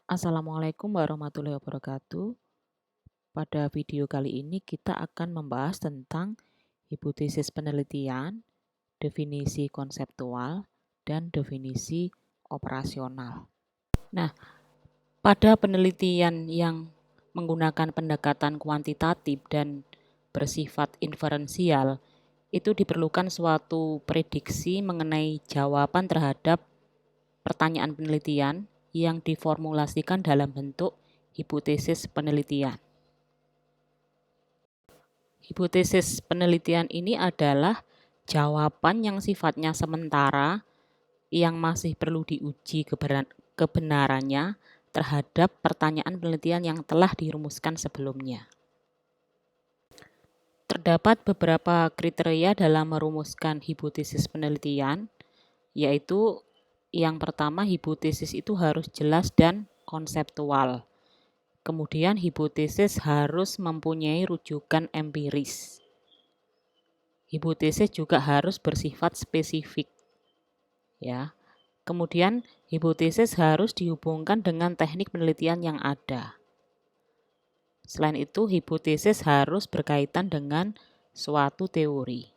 Assalamualaikum warahmatullahi wabarakatuh. Pada video kali ini kita akan membahas tentang hipotesis penelitian, definisi konseptual, dan definisi operasional. Nah, pada penelitian yang menggunakan pendekatan kuantitatif dan bersifat inferensial, itu diperlukan suatu prediksi mengenai jawaban terhadap pertanyaan penelitian yang diformulasikan dalam bentuk hipotesis penelitian. Hipotesis penelitian ini adalah jawaban yang sifatnya sementara yang masih perlu diuji kebenarannya terhadap pertanyaan penelitian yang telah dirumuskan sebelumnya. Terdapat beberapa kriteria dalam merumuskan hipotesis penelitian, yaitu yang pertama, hipotesis itu harus jelas dan konseptual. Kemudian hipotesis harus mempunyai rujukan empiris. Hipotesis juga harus bersifat spesifik. Ya. Kemudian hipotesis harus dihubungkan dengan teknik penelitian yang ada. Selain itu, hipotesis harus berkaitan dengan suatu teori.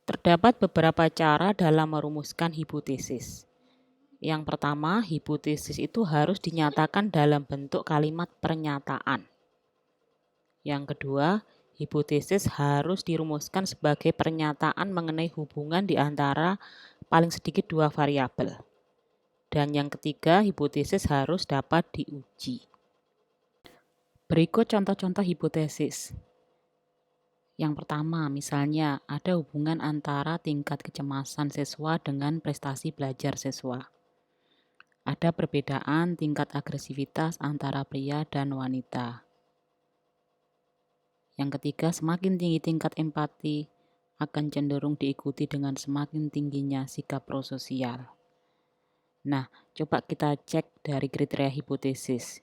Terdapat beberapa cara dalam merumuskan hipotesis. Yang pertama, hipotesis itu harus dinyatakan dalam bentuk kalimat pernyataan. Yang kedua, hipotesis harus dirumuskan sebagai pernyataan mengenai hubungan di antara paling sedikit dua variabel. Dan yang ketiga, hipotesis harus dapat diuji. Berikut contoh-contoh hipotesis. Yang pertama, misalnya ada hubungan antara tingkat kecemasan siswa dengan prestasi belajar siswa. Ada perbedaan tingkat agresivitas antara pria dan wanita. Yang ketiga, semakin tinggi tingkat empati akan cenderung diikuti dengan semakin tingginya sikap prososial. Nah, coba kita cek dari kriteria hipotesis.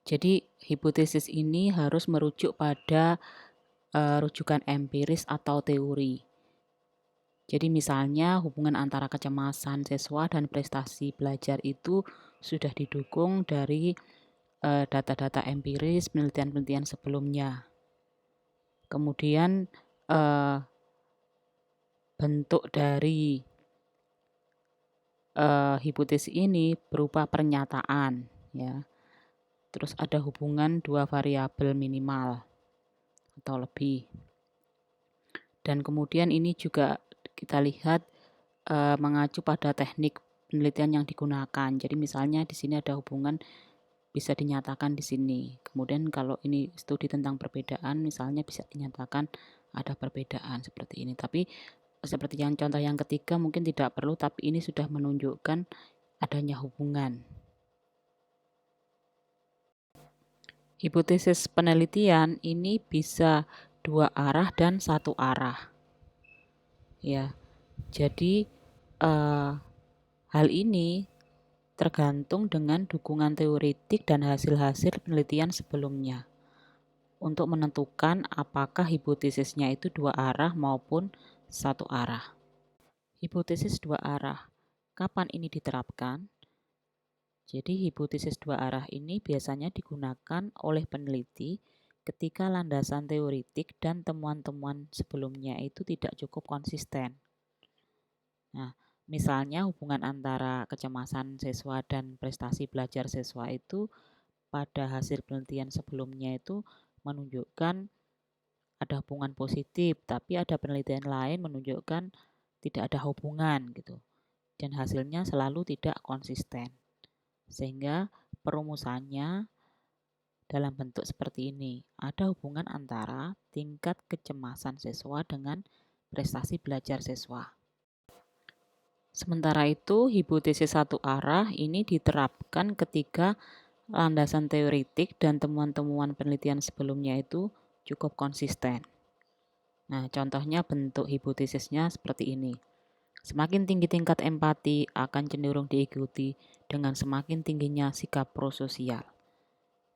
Jadi, hipotesis ini harus merujuk pada rujukan empiris atau teori. Jadi misalnya hubungan antara kecemasan siswa dan prestasi belajar itu sudah didukung dari data-data empiris penelitian-penelitian sebelumnya. Kemudian bentuk dari hipotesis ini berupa pernyataan, ya. Terus ada hubungan dua variabel minimal atau lebih. Dan kemudian ini juga kita lihat mengacu pada teknik penelitian yang digunakan. Jadi misalnya di sini ada hubungan bisa dinyatakan di sini. Kemudian kalau ini studi tentang perbedaan, misalnya bisa dinyatakan ada perbedaan seperti ini. Tapi seperti yang contoh yang ketiga mungkin tidak perlu, tapi ini sudah menunjukkan adanya hubungan. Hipotesis penelitian ini bisa dua arah dan satu arah. Ya, jadi hal ini tergantung dengan dukungan teoretik dan hasil-hasil penelitian sebelumnya untuk menentukan apakah hipotesisnya itu dua arah maupun satu arah. Hipotesis dua arah, kapan ini diterapkan? Jadi hipotesis dua arah ini biasanya digunakan oleh peneliti ketika landasan teoretik dan temuan-temuan sebelumnya itu tidak cukup konsisten. Nah, misalnya hubungan antara kecemasan siswa dan prestasi belajar siswa itu pada hasil penelitian sebelumnya itu menunjukkan ada hubungan positif, tapi ada penelitian lain menunjukkan tidak ada hubungan gitu. Dan hasilnya selalu tidak konsisten. Sehingga perumusannya dalam bentuk seperti ini. Ada hubungan antara tingkat kecemasan siswa dengan prestasi belajar siswa. Sementara itu, hipotesis satu arah ini diterapkan ketika landasan teoretik dan temuan-temuan penelitian sebelumnya itu cukup konsisten. Nah, contohnya bentuk hipotesisnya seperti ini. Semakin tinggi tingkat empati akan cenderung diikuti dengan semakin tingginya sikap prososial.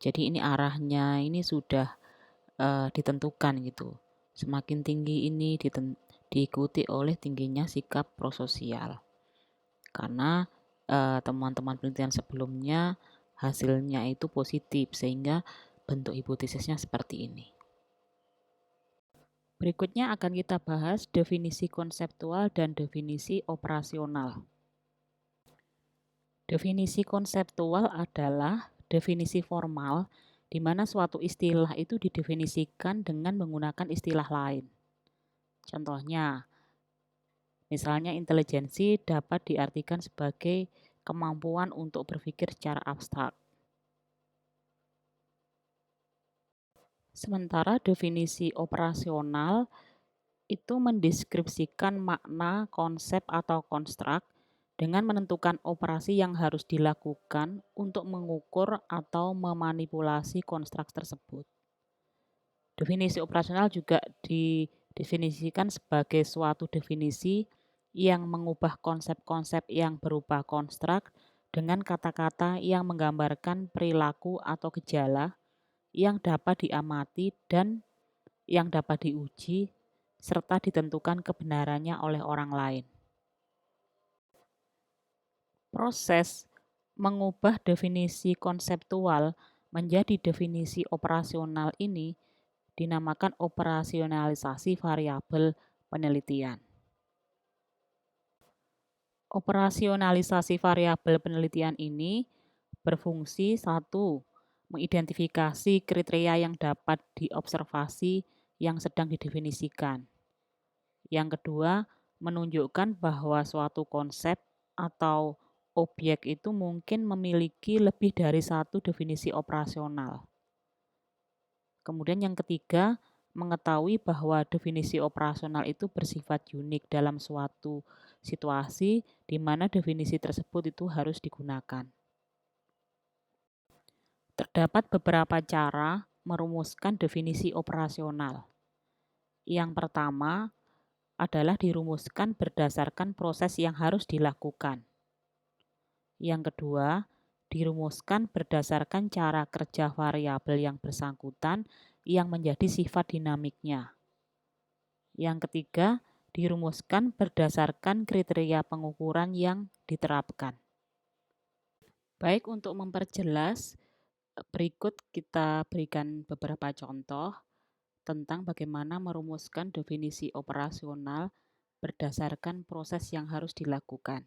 Jadi ini arahnya ini sudah ditentukan gitu. Semakin tinggi ini diikuti oleh tingginya sikap prososial. Karena teman-teman penelitian sebelumnya hasilnya itu positif, sehingga bentuk hipotesisnya seperti ini. Berikutnya akan kita bahas definisi konseptual dan definisi operasional. Definisi konseptual adalah definisi formal di mana suatu istilah itu didefinisikan dengan menggunakan istilah lain. Contohnya, misalnya intelijensi dapat diartikan sebagai kemampuan untuk berpikir secara abstrak. Sementara definisi operasional itu mendeskripsikan makna, konsep, atau konstruk dengan menentukan operasi yang harus dilakukan untuk mengukur atau memanipulasi konstruk tersebut. Definisi operasional juga didefinisikan sebagai suatu definisi yang mengubah konsep-konsep yang berupa konstruk dengan kata-kata yang menggambarkan perilaku atau gejala yang dapat diamati dan yang dapat diuji, serta ditentukan kebenarannya oleh orang lain. Proses mengubah definisi konseptual menjadi definisi operasional ini dinamakan operasionalisasi variabel penelitian. Operasionalisasi variabel penelitian ini berfungsi satu, mengidentifikasi kriteria yang dapat diobservasi yang sedang didefinisikan. Yang kedua, menunjukkan bahwa suatu konsep atau objek itu mungkin memiliki lebih dari satu definisi operasional. Kemudian yang ketiga, mengetahui bahwa definisi operasional itu bersifat unik dalam suatu situasi di mana definisi tersebut itu harus digunakan. Terdapat beberapa cara merumuskan definisi operasional. Yang pertama adalah dirumuskan berdasarkan proses yang harus dilakukan. Yang kedua, dirumuskan berdasarkan cara kerja variabel yang bersangkutan yang menjadi sifat dinamiknya. Yang ketiga, dirumuskan berdasarkan kriteria pengukuran yang diterapkan. Baik, untuk memperjelas, berikut kita berikan beberapa contoh tentang bagaimana merumuskan definisi operasional berdasarkan proses yang harus dilakukan.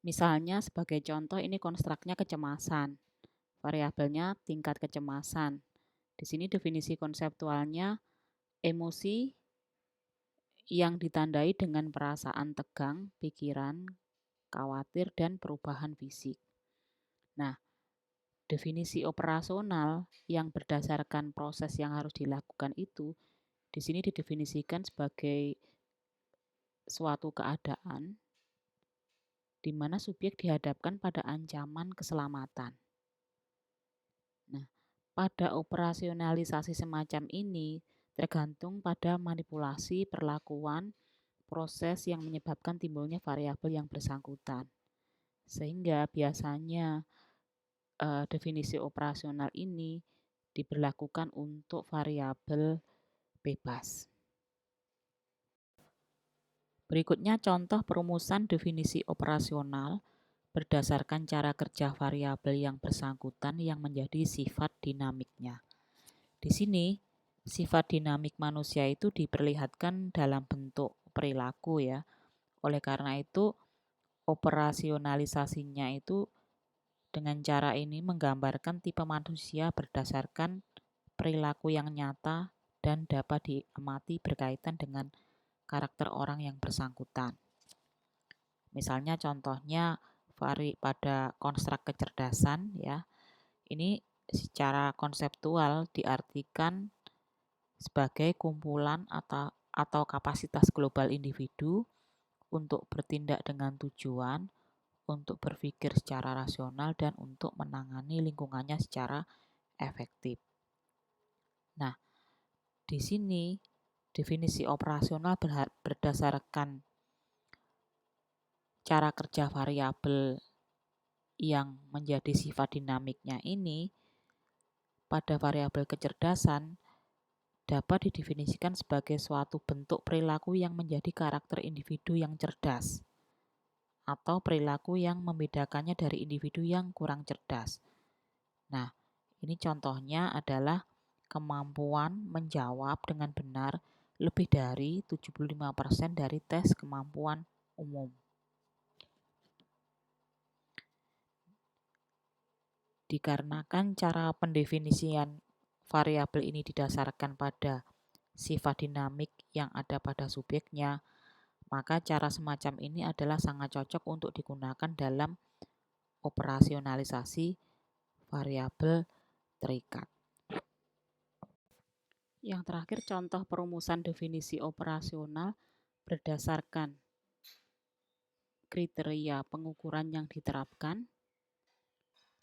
Misalnya sebagai contoh ini konstruknya kecemasan. Variabelnya tingkat kecemasan. Di sini definisi konseptualnya emosi yang ditandai dengan perasaan tegang, pikiran, khawatir, dan perubahan fisik. Nah, definisi operasional yang berdasarkan proses yang harus dilakukan itu di sini didefinisikan sebagai suatu keadaan di mana subjek dihadapkan pada ancaman keselamatan. Nah, pada operasionalisasi semacam ini tergantung pada manipulasi perlakuan proses yang menyebabkan timbulnya variabel yang bersangkutan. Sehingga biasanya definisi operasional ini diberlakukan untuk variabel bebas. Berikutnya contoh perumusan definisi operasional berdasarkan cara kerja variabel yang bersangkutan yang menjadi sifat dinamiknya. Di sini, sifat dinamik manusia itu diperlihatkan dalam bentuk perilaku ya. Oleh karena itu, operasionalisasinya itu dengan cara ini menggambarkan tipe manusia berdasarkan perilaku yang nyata dan dapat diamati berkaitan dengan karakter orang yang bersangkutan. Misalnya contohnya pada konstruk kecerdasan ya. Ini secara konseptual diartikan sebagai kumpulan atau kapasitas global individu untuk bertindak dengan tujuan, untuk berpikir secara rasional, dan untuk menangani lingkungannya secara efektif. Nah, di sini definisi operasional berdasarkan cara kerja variabel yang menjadi sifat dinamiknya ini pada variabel kecerdasan dapat didefinisikan sebagai suatu bentuk perilaku yang menjadi karakter individu yang cerdas. atau perilaku yang membedakannya dari individu yang kurang cerdas. Nah, ini contohnya adalah kemampuan menjawab dengan benar lebih dari 75% dari tes kemampuan umum. Dikarenakan cara pendefinisian variabel ini didasarkan pada sifat dinamik yang ada pada subjeknya, maka cara semacam ini adalah sangat cocok untuk digunakan dalam operasionalisasi variabel terikat. Yang terakhir, contoh perumusan definisi operasional berdasarkan kriteria pengukuran yang diterapkan.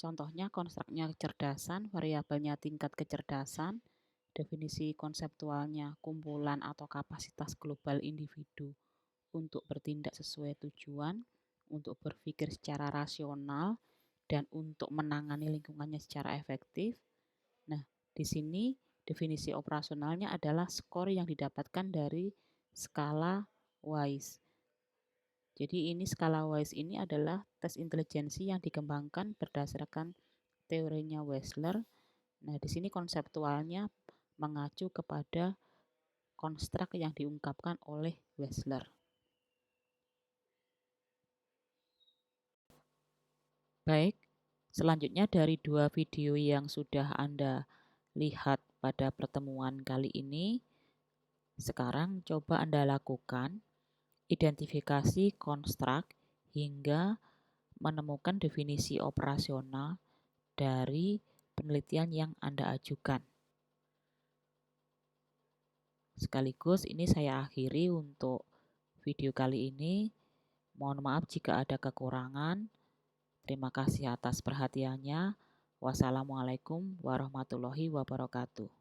Contohnya konstruknya kecerdasan, variabelnya tingkat kecerdasan, definisi konseptualnya kumpulan atau kapasitas global individu untuk bertindak sesuai tujuan, untuk berpikir secara rasional, dan untuk menangani lingkungannya secara efektif. Nah, di sini definisi operasionalnya adalah skor yang didapatkan dari skala WISE. Jadi ini skala WISE ini adalah tes intelijensi yang dikembangkan berdasarkan teorinya Wechsler. Nah, di sini konseptualnya mengacu kepada konstruk yang diungkapkan oleh Wechsler. Baik, selanjutnya dari dua video yang sudah Anda lihat pada pertemuan kali ini, sekarang coba Anda lakukan identifikasi konstruk hingga menemukan definisi operasional dari penelitian yang Anda ajukan. Sekaligus ini saya akhiri untuk video kali ini. Mohon maaf jika ada kekurangan. Terima kasih atas perhatiannya. Wassalamualaikum warahmatullahi wabarakatuh.